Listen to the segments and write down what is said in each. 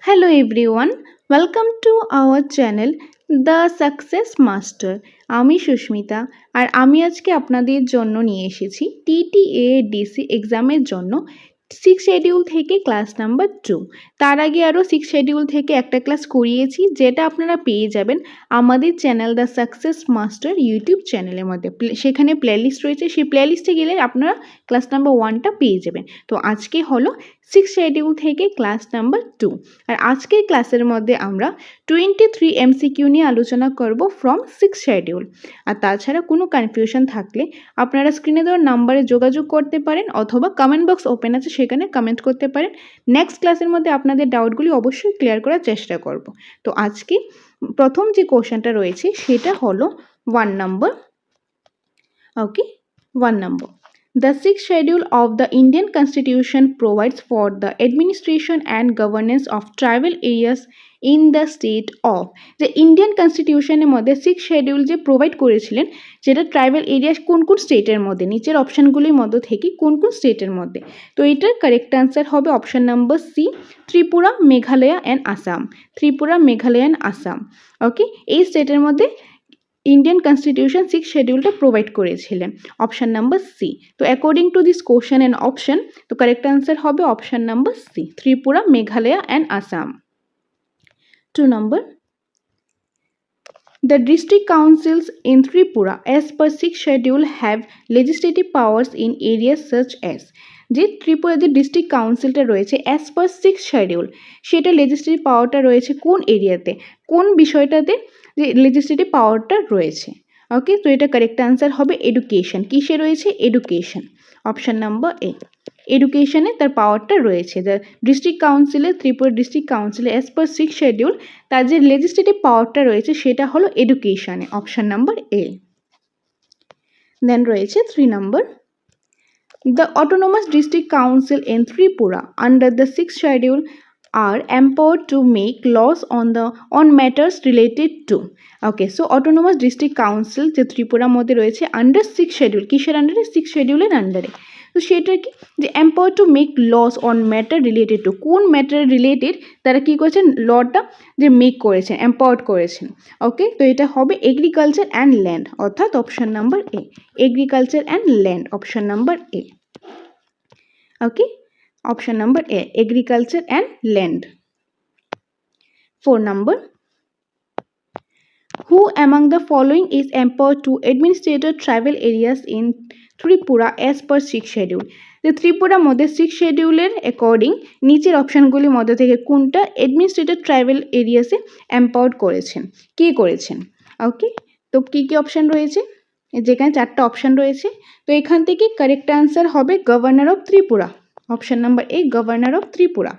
Hello everyone, welcome to our channel The Success Master. আমি সুস্মিতা আর আমি আজকে আপনাদের জন্য নিয়ে এসেছি TTADC এক্সামের জন্য 6 শিডিউল থেকে ক্লাস নাম্বার 2। তার আগে আরও 6 শিডিউল থেকে একটা ক্লাস করিয়েছি, যেটা আপনারা পেয়ে যাবেন আমাদের channel the success master YouTube চ্যানেলের মধ্যে। সেখানে প্লেলিস্ট রয়েছে, সেই প্লেলিস্টে গেলে আপনারা ক্লাস নাম্বার 1টা পেয়ে যাবেন। তো আজকে হলো 6 শিডিউল থেকে ক্লাস নাম্বার 2। আর আজকের ক্লাসের মধ্যে আমরা 23 MCQ নিয়ে আলোচনা করব ফ্রম 6 শিডিউল। আর তাছাড়া কোনো কনফিউশন থাকলে আপনারা স্ক্রিনে দেওয়া নাম্বারে যোগাযোগ করতে পারেন, অথবা কমেন্ট বক্স ওপেন আছে, সেখানে কমেন্ট করতে পারেন। নেক্সট ক্লাসের মধ্যে আপনাদের ডাউটগুলি অবশ্যই ক্লিয়ার করার চেষ্টা করব। তো আজকে প্রথম যে কোশ্চেনটা রয়েছে সেটা হলো 1 নম্বর। ওকে, 1 নম্বর। The 6th schedule of the Indian Constitution provides for the administration and governance of tribal areas in the state of। যে ইন্ডিয়ান কনস্টিটিউশনের মধ্যে 6 শিডিউল যে প্রোভাইড করেছিলেন, যেটা ট্রাইবাল এরিয়া কোন কোন স্টেটের মধ্যে, নিচের অপশানগুলির মধ্যে থেকে কোন কোন স্টেটের মধ্যে। তো এটার কারেক্ট আনসার হবে option number C, Tripura, Meghalaya and Assam. Tripura, Meghalaya and Assam. Okay, এই স্টেটের মধ্যে ইন্ডিয়ান কনস্টিটিউশন 6 শিডিউলটা প্রোভাইড করেছিলেন, অপশান নাম্বার সি। তো according to this question and option, তো কারেক্ট আনসার হবে option number C, Tripura, Meghalaya and Assam. 2 number. The district councils in Tripura as per 6th schedule have legislative powers in areas such as। যে ত্রিপুরা যে district কাউন্সিলটা রয়েছে as per 6th schedule, সেটা legislative পাওয়ারটা রয়েছে কোন এরিয়াতে, কোন বিষয়টাতে যে লেজিসলেটিভ পাওয়ারটা রয়েছে। ওকে, তো এটা কারেক্ট আনসার হবে এডুকেশন। কিসে রয়েছে? Education, option number A. এডুকেশনে তার পাওয়ারটা রয়েছে। দ্য ডিস্ট্রিক্ট কাউন্সিলে, ত্রিপুরা ডিস্ট্রিক্ট কাউন্সিলে অ্যাজ পার 6th শিডিউল তার যে লেজিসলেটিভ পাওয়ারটা রয়েছে সেটা হলো এডুকেশনে, অপশান নাম্বার এ। দেন রয়েছে 3 নম্বর। The autonomous district council in Tripura under the 6th schedule are empowered to make laws on matters related to। Okay, so autonomous district council যে ত্রিপুরা মধ্যে রয়েছে আন্ডার 6th schedule, কিসের আন্ডারে? 6th শিডিউলের আন্ডারে। তো সেটা কি, যে empower to make laws on matter related to, কোন ম্যাটার রিলেটেড তারা কী করেছেন, লটা যে মেক করেছেন, এম্পাওয়ার্ড করেছেন। ওকে, তো এটা হবে এগ্রিকালচার অ্যান্ড ল্যান্ড, অর্থাৎ option number A, agriculture and land, option number A. Okay, option number A, agriculture and land. 4 number. Who among the following is empowered to administer tribal areas in Tripura as per 6th schedule? যে ত্রিপুরার মধ্যে 6th শিডিউলের according নিচের অপশানগুলির মধ্যে থেকে কোনটা administrator tribal এরিয়াসে empowered করেছেন, কে করেছেন? ওকে, তো কী কী অপশান রয়েছে? যেখানে 4টা অপশান রয়েছে, তো এখান থেকে কারেক্ট আনসার হবে governor of Tripura, option number A, governor of Tripura,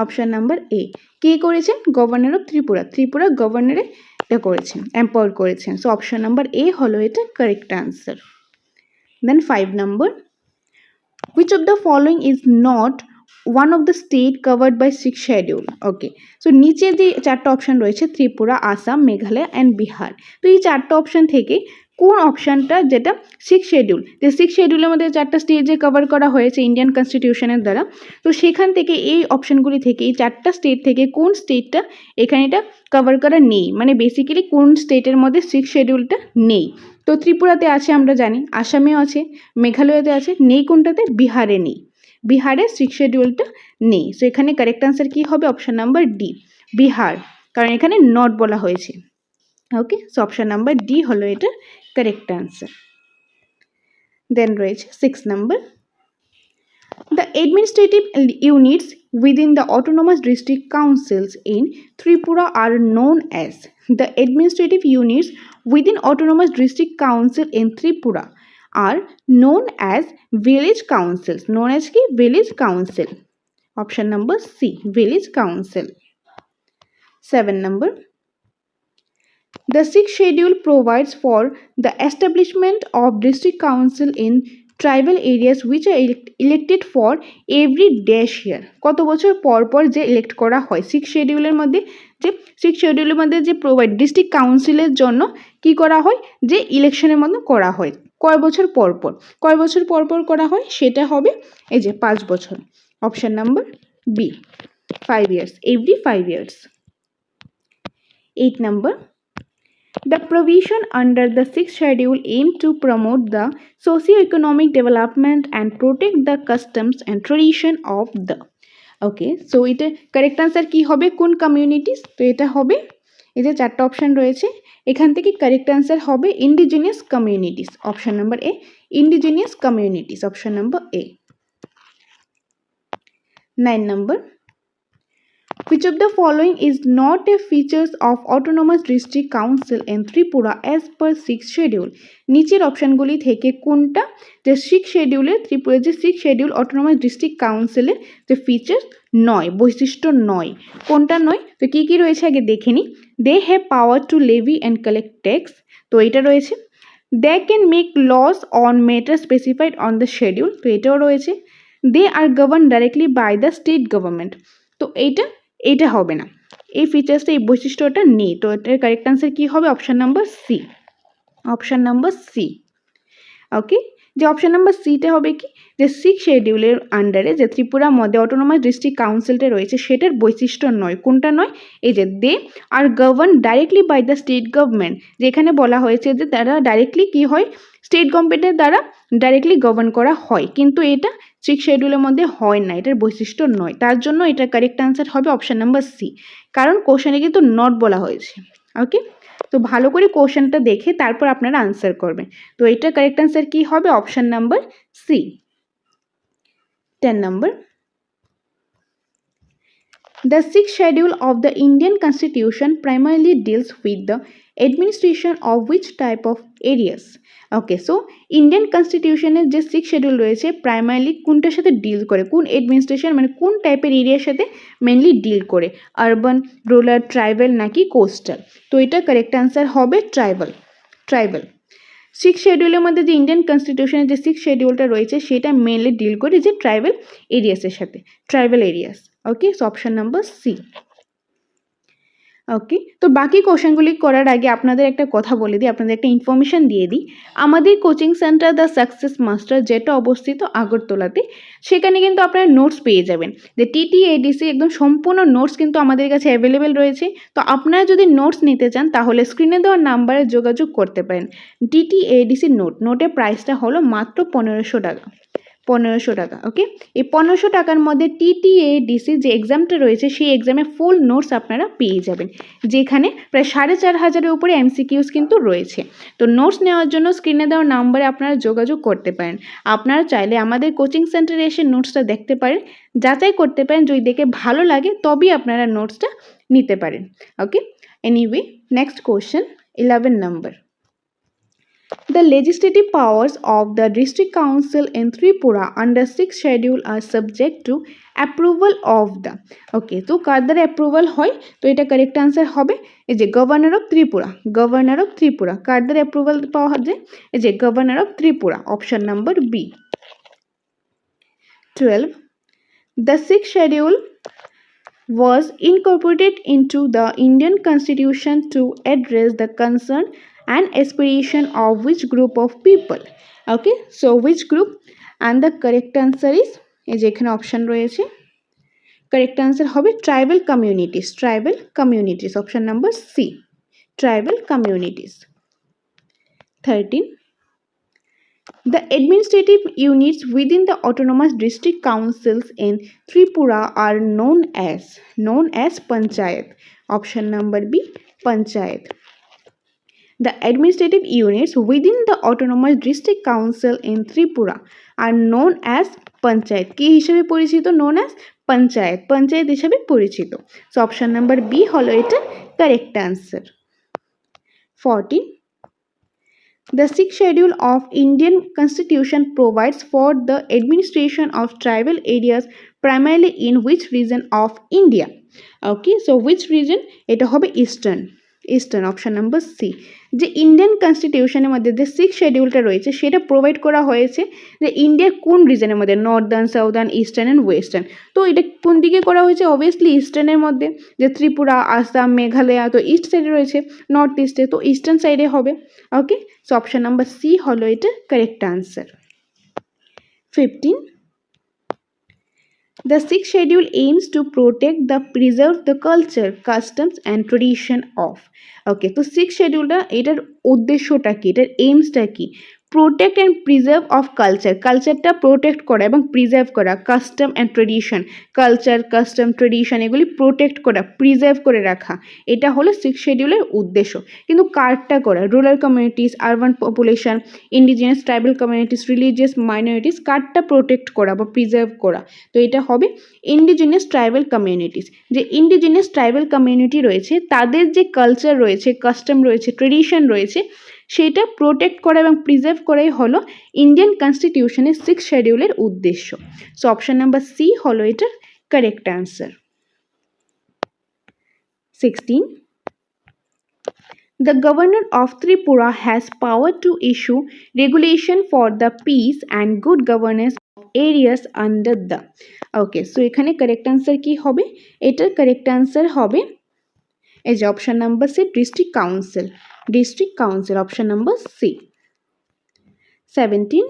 option number A. কে করেছেন? গভর্নর অফ ত্রিপুরা, ত্রিপুরা গভর্নরে এটা করেছেন, এম্পাওয়ার করেছেন। সো অপশান নাম্বার এ হলো এটা কারেক্ট আনসার। দেন 5 নম্বর। Which of the following is not one of the state covered by 6th schedule? Okay, so নিচে যে 4টা অপশান রয়েছে ত্রিপুরা, আসাম, মেঘালয় অ্যান্ড বিহার, তো এই 4টা অপশান থেকে কোন অপশানটা যেটা 6th শিডিউল, যে 6th শিডিউলের মধ্যে 4টা স্টেট যে কভার করা হয়েছে ইন্ডিয়ান কনস্টিটিউশনের দ্বারা, তো সেখান থেকে এই অপশানগুলি থেকে, এই 4টা স্টেট থেকে কোন স্টেটটা এখানে এটা কভার করা নেই, মানে বেসিক্যালি কোন স্টেটের মধ্যে 6th শিডিউলটা নেই। তো ত্রিপুরাতে আছে আমরা জানি, আসামেও আছে, মেঘালয়তে আছে, নেই কোনটাতে? বিহারে নেই, বিহারে 6th শিডিউলটা নেই। সো এখানে কারেক্ট আনসার কী হবে? অপশান নাম্বার ডি, বিহার, কারণ এখানে নট বলা হয়েছে। ওকে, সো অপশান নাম্বার ডি হলো এটা কারেক্ট আনসার। দেন রয়েছে 6 নম্বর। The administrative units within the autonomous district councils in Tripura are known as। The administrative units within autonomous district council in Tripura are known as village councils, known as কি? Village council, option number C, village council। 7 number। The 6th schedule provides for the establishment of district council in tribal areas which are elected for every dash year. কত বছর পর পর যে elect করা হয় 6th শিডিউলের মধ্যে, যে 6th শিডিউলের মধ্যে যে প্রোভাইড ডিস্ট্রিক্ট কাউন্সিলের জন্য কি করা হয়, যে ইলেকশনের মধ্যে করা হয়, কয় বছর পর পর, কয় বছর পর পর করা হয়, সেটা হবে এই যে 5 বছর, option number B. 5 years, every 5 years. 8 number, the provision under the 6th schedule aim to promote the socio-economic development and protect the customs and tradition of the. Okay, so এটা কারেক্ট আনসার কি হবে, কোন communities? তো এটা হবে, এই যে চারটা অপশন রয়েছে এখান থেকে কারেক্ট আনসার হবে indigenous communities, option number A, indigenous communities, option number A. 9 number, which of the following is not a features of autonomous district council in Tripura as per 6th schedule? নিচের অপশনগুলি থেকে কোনটা যে 6th schedule Tripura যে 6th schedule autonomous district council যে feature নয়, বৈশিষ্ট্য নয়, কোনটা নয়? তো কি কি রয়েছে আগে দেখে নি। They have power to levy and collect tax, তো এটা রয়েছে। They can make laws on matter specified on the schedule, তো এটাও রয়েছে। They are govern directly by the state government, তো এইটা হবে না, এই ফিচার্সটা এই বৈশিষ্ট্যটা নেই, তো এটার কারেক্ট আনসার কি হবে? Option number C, option number C. Okay, যে অপশন নাম্বার সিটা হবে কি, যে 6th শিডিউলের আন্ডারে যে ত্রিপুরা মধ্যে অটোনোমাস ডিস্ট্রিক্ট কাউন্সিলটা রয়েছে সেটার বৈশিষ্ট্য নয়, কোনটা নয়? এই যে they are govern directly by the state government, যেখানে বলা হয়েছে যে তারা ডাইরেক্টলি কি হয়, স্টেট গভর্নমেন্টের দ্বারা ডাইরেক্টলি গভর্ন করা হয়, কিন্তু এটা 6th শিডিউলের মধ্যে হয় না, এটার বৈশিষ্ট্য নয়, তার জন্য এটার কারেক্ট আনসার হবে অপশন নাম্বার সি, কারণ কোশ্চেনে কিন্তু নট বলা হয়েছে। ওকে, তো ভালো করে কোশ্চেনটা দেখে তারপর আপনারা আনসার করবেন, তো এটা কারেক্ট আনসার কি হবে? Option number C. 10 number, the 6th schedule of the Indian Constitution primarily deals with the administration of which type of areas? Okay, so Indian কনস্টিটিউশনের যে 6th শিডিউল রয়েছে প্রাইমারিলি কোনটার সাথে ডিল করে, কোন অ্যাডমিনিস্ট্রেশন মানে কোন টাইপের এরিয়ার সাথে মেনলি ডিল করে, আরবান, রুরাল, ট্রাইবাল নাকি কোস্টাল? তো এটা কারেক্ট আনসার হবে ট্রাইবাল, ট্রাইবাল। 6th শিডিউলের মধ্যে যে ইন্ডিয়ান কনস্টিটিউশনের যে 6th শিডিউলটা রয়েছে সেটা মেনলি ডিল করে যে ট্রাইবাল এরিয়াসের সাথে, ট্রাইবাল এরিয়াস। ওকে, সো অপশন নাম্বার সি। ওকে, তো বাকি কোশ্চেনগুলি করার আগে আপনাদের একটা কথা বলে দিই, আপনাদের একটা ইনফরমেশান দিয়ে দিই। আমাদের coaching centre the success master যেটা অবস্থিত আগরতলাতে, সেখানে কিন্তু আপনারা নোটস পেয়ে যাবেন, যে TTADC একদম সম্পূর্ণ নোটস কিন্তু আমাদের কাছে অ্যাভেলেবেল রয়েছে। তো আপনারা যদি নোটস নিতে চান তাহলে স্ক্রিনে দেওয়া নাম্বারে যোগাযোগ করতে পারেন। TTADC নোটের প্রাইসটা হলো মাত্র 1500 টাকা, 1500 টাকা। ওকে, এই 1500 টাকার মধ্যে TTADC যে এক্সামটা রয়েছে সেই এক্সামে ফুল নোটস আপনারা পেয়ে যাবেন, যেখানে প্রায় 4500-এর উপরে MCQs কিন্তু রয়েছে। তো নোটস নেওয়ার জন্য স্ক্রিনে দেওয়া নাম্বারে আপনারা যোগাযোগ করতে পারেন। আপনারা চাইলে আমাদের কোচিং সেন্টারে এসে নোটসটা দেখতে পারেন, যাচাই করতে পারেন, যদি দেখে ভালো লাগে তবেই আপনারা নোটসটা নিতে পারেন। Okay, anyway, next question 11 number, the legislative powers of the district council in Tripura under 6th schedule are subject to approval of the. ওকে, তো কার দ্বারা অ্যাপ্রুভাল হয়? তো এটা কারেক্ট আনসার হবে এই যে governor of Tripura, governor of Tripura. কার দ্বারা অ্যাপ্রুভাল পাওয়া যায়? এই যে governor of Tripura, option number B. 12, the 6th schedule was incorporated into the Indian Constitution to address the concern and aspiration of which group of people? Okay, so which group? And the correct answer is, এই যে এখানে option রয়েছে, correct answer হবে tribal communities, tribal communities, option number C, tribal communities. 13, the administrative units within the autonomous district councils in Tripura are known as panchayat, option number B, panchayat. The administrative units within the autonomous district council in Tripura are known as panchayat, কি হিসেবে পরিচিত? known as panchayat, panchayat হিসেবে পরিচিত। So option number B হলো এটা correct answer. 14, the 6th schedule of Indian Constitution provides for the administration of tribal areas primarily in which region of India? Okay, so which region? এটা হবে eastern, eastern, option number C. যে Indian কনস্টিটিউশনের মধ্যে যে 6th শিডিউলটা রয়েছে সেটা provide করা হয়েছে যে ইন্ডিয়ার কোন রিজনের মধ্যে, Northern, southern, eastern and western. তো এটা কোন দিকে করা হয়েছে? অবভিয়াসলি ইস্টার্নের মধ্যে, যে ত্রিপুরা, আসাম, মেঘালয় তো ইস্ট সাইডে রয়েছে, নর্থ ইস্টে তো ইস্টার্ন সাইডে হবে। ওকে, সো অপশন নাম্বার সি হলো এটা correct answer. 15, The sixth schedule aims to protect the preserve the culture, customs and tradition of. ওকে, তো সিক্স শিডিউলটা এটার উদ্দেশ্যটা কি, এটার এইমসটা কি? Protect and preserve of culture, কালচারটা প্রোটেক্ট করা এবং প্রিজার্ভ করা, custom and tradition, culture custom tradition এগুলি প্রোটেক্ট করা প্রিজার্ভ করে রাখা, এটা হলো সিক্স শিডিউলের উদ্দেশ্য। কিন্তু কারটা করা, rural communities, urban population, indigenous tribal communities, religious minorities, কারটা প্রোটেক্ট করা বা প্রিজার্ভ করা? তো এটা হবে ইন্ডিজিনাস ট্রাইবাল কমিউনিটিস। যে ইন্ডিজিনাস ট্রাইবাল কমিউনিটি রয়েছে তাদের যে কালচার রয়েছে, কাস্টম রয়েছে, ট্রেডিশন রয়েছে, সেটা প্রোটেক্ট করা এবং প্রিজার্ভ করাই হলো ইন্ডিয়ান কনস্টিটিউশনের সিক্স শিডিউলের উদ্দেশ্য। সো অপশন নাম্বার সি হলো এটার correct answer. 16. The governor of Tripura has power to issue regulation for the peace and good governance of areas under the. Okay, so এখানে correct answer কি হবে? এটার correct answer হবে এই যে option number C, district council. District council, option number C. 17.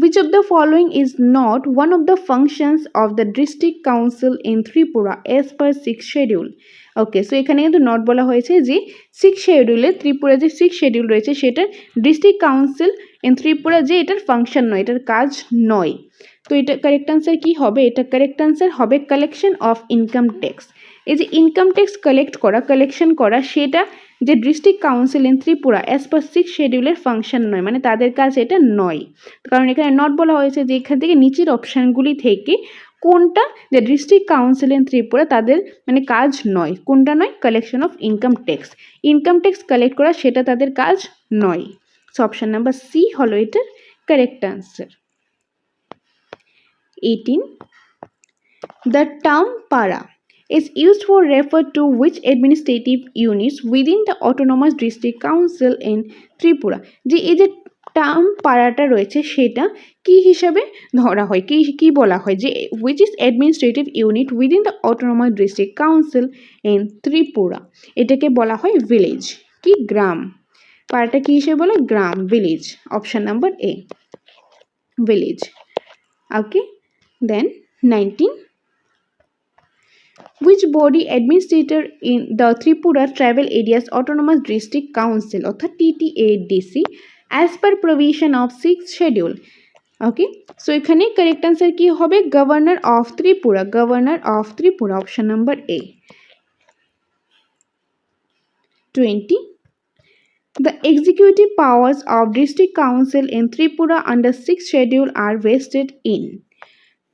Which of the following is not one of the functions of the district council in Tripura as per 6th schedule? Okay, so এখানে কিন্তু not বলা হয়েছে যে six শিডিউলে Tripura যে six schedule রয়েছে সেটার district council in Tripura যে এটার ফাংশন নয়, এটার কাজ নয়। তো এটা কারেক্ট আনসার কি হবে? এটা কারেক্ট আনসার হবে কালেকশন অফ ইনকাম ট্যাক্স। এই যে ইনকাম ট্যাক্স কালেক্ট করা, কালেকশন করা, সেটা যে district council in Tripura as per six শিডিউলের ফাংশন নয়, মানে তাদের কাজ এটা নয়। কারণ এখানে নট বলা হয়েছে যে এখান থেকে নিচের অপশানগুলি থেকে কোনটা যে ডিস্ট্রিক্ট কাউন্সিল ইন ত্রিপুরা তাদের মানে কাজ নয়, কোনটা নয়? Collection of income tax, income tax collect করা সেটা তাদের কাজ নয়। সো অপশান নাম্বার সি হলো এটার correct answer. 18. The term para is used for refer to which administrative units within the autonomous district council in Tripura? যে এই যে টার্ম পাড়াটা রয়েছে সেটা কি হিসাবে ধরা হয়, কি বলা হয়? যে which is administrative unit within the autonomous district council in Tripura, এটাকে বলা হয় ভিলেজ, কি গ্রাম। পাড়াটা কি হিসেবে বলে? গ্রাম, village. Option number A, village. Okay, then 19. Which body administrator in the Tripura Tribal Areas Autonomous District Council অর্থাৎ TTADC as per provision of 6th schedule? Okay, so এখানে কারেক্ট আনসার কি হবে? Governor of Tripura, governor of Tripura, option number A. 20. The executive powers of district council in Tripura under 6th schedule are vested in.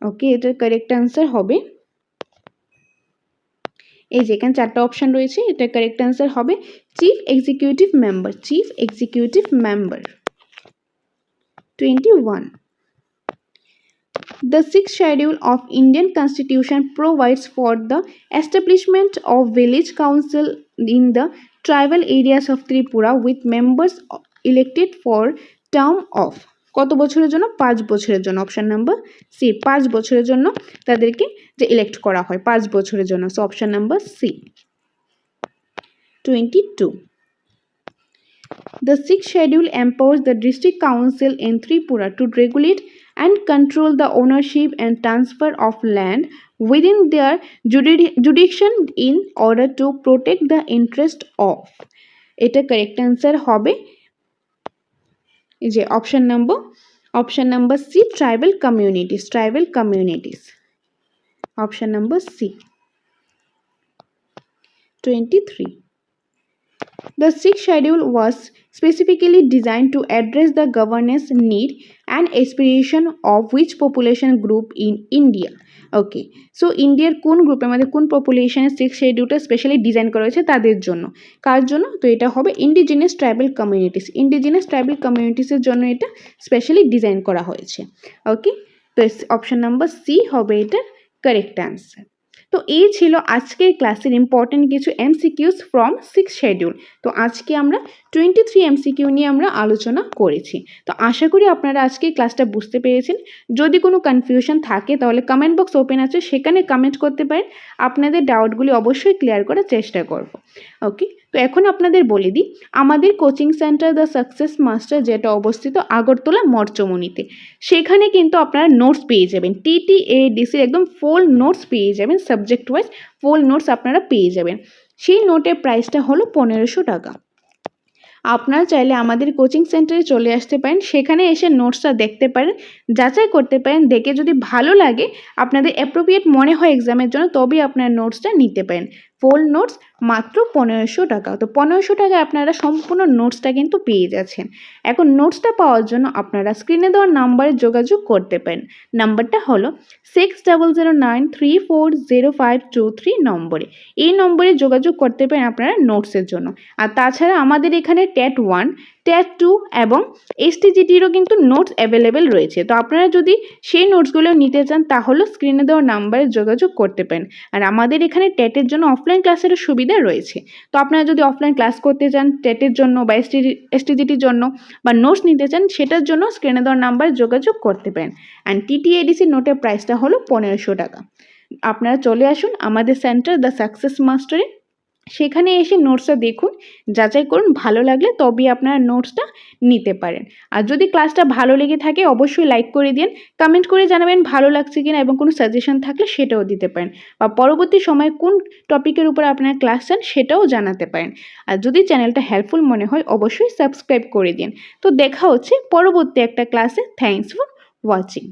ওকে, এটার correct answer হবে এই যে এখানে চারটা option রয়েছে, এটা কারেক্ট আনসার হবে chief executive member, chief executive member. 21. The sixth schedule of Indian Constitution provides for the establishment of village council in the tribal areas of Tripura with members elected for term of কত বছরের জন্য? 5 বছরের জন্য। Option number C, 5 বছরের জন্য তাদেরকে যে elect করা হয় 5 বছরের জন্য। So option number C. 22. The sixth schedule empowers the district council in Tripura to regulate and control the ownership and transfer of land within their jurisdiction in order to protect the interest of. এটা correct answer হবে এই যে option number C, tribal communities, tribal communities. Option number C. 23. The sixth schedule was specifically designed to address the governance need and aspiration of which population group in India? Okay, so ইন্ডিয়ার কোন গ্রুপের মধ্যে কোন পপুলেশনের six শিডিউলটা specially design করা হয়েছে তাদের জন্য, কার জন্য? তো এটা হবে indigenous tribal communities, indigenous tribal কমিউনিটিসের জন্য এটা স্পেশালি ডিজাইন করা হয়েছে। ওকে, তো অপশন নাম্বার সি হবে এটার কারেক্ট অ্যান্সার। তো এই ছিল আজকের ক্লাসের ইম্পর্টেন্ট কিছু এমসিকিউস ফ্রম সিক্স শিডিউল। তো আজকে আমরা 23 এমসিকিউ নিয়ে আমরা আলোচনা করেছি। তো আশা করি আপনারা আজকে ক্লাসটা বুঝতে পেরেছেন। যদি কোনো কনফিউশন থাকে তাহলে কমেন্ট বক্স ওপেন আছে, সেখানে কমেন্ট করতে পারেন। আপনাদের ডাউটগুলি অবশ্যই ক্লিয়ার করার চেষ্টা করব। ওকে, তো এখন আপনাদের বলে দিই, আমাদের coaching centre the success master যেটা অবস্থিত আগরতলা মরচমনিতে, সেখানে কিন্তু আপনারা নোটস পেয়ে যাবেন। TTADC একদম ফুল নোটস পেয়ে যাবেন, সাবজেক্ট ওয়াইজ ফুল নোটস আপনারা পেয়ে যাবেন। সেই নোটের প্রাইসটা হলো 1500 টাকা। আপনারা চাইলে আমাদের কোচিং সেন্টারে চলে আসতে পারেন, সেখানে এসে নোটসটা দেখতে পারেন, যাচাই করতে পারেন। দেখে যদি ভালো লাগে, আপনাদের অ্যাপ্রোপ্রিয়েট মনে হয় এক্সামের জন্য, তবেই আপনারা নোটসটা নিতে পারেন। ফুল নোটস মাত্র 1500 টাকা। তো 1500 টাকায় আপনারা সম্পূর্ণ নোটসটা কিন্তু পেয়ে যাচ্ছেন। এখন নোটসটা পাওয়ার জন্য আপনারা স্ক্রিনে দেওয়া নাম্বারে যোগাযোগ করতে পারেন। নাম্বারটা হলো 6009340523 নম্বরে। এই নম্বরে যোগাযোগ করতে পারেন আপনারা নোটসের জন্য। আর তাছাড়া আমাদের এখানে TET 1, TET 2 এবং STGTরও কিন্তু নোটস অ্যাভেলেবেল রয়েছে। তো আপনারা যদি সেই নোটসগুলো নিতে চান তাহলে স্ক্রিনে দেওয়া নাম্বারে যোগাযোগ করতে পারেন। আর আমাদের এখানে টেটের জন্য অফলাইন ক্লাসেরও সুবিধা রয়েছে। তো আপনারা যদি অফলাইন ক্লাস করতে চান টেটের জন্য বা STGTর জন্য বা নোটস নিতে চান, সেটার জন্য স্ক্রিনে দেওয়া নাম্বারে যোগাযোগ করতে পারেন। অ্যান্ড TTADC নোটের প্রাইসটা হলো 1500 টাকা। আপনারা চলে আসুন আমাদের সেন্টার দ্য সাকসেস মাস্টারে, সেখানে এসে নোটসটা দেখুন, যাচাই করুন, ভালো লাগলে তবেই আপনারা নোটসটা নিতে পারেন। আর যদি ক্লাসটা ভালো লেগে থাকে অবশ্যই লাইক করে দিন, কমেন্ট করে জানাবেন ভালো লাগছে কিনা, এবং কোনো সাজেশন থাকলে সেটাও দিতে পারেন, বা পরবর্তী সময়ে কোন টপিকের উপর আপনারা ক্লাস চান সেটাও জানাতে পারেন। আর যদি চ্যানেলটা হেল্পফুল মনে হয় অবশ্যই সাবস্ক্রাইব করে দিন। তো দেখা হচ্ছে পরবর্তী একটা ক্লাসে। Thanks for watching.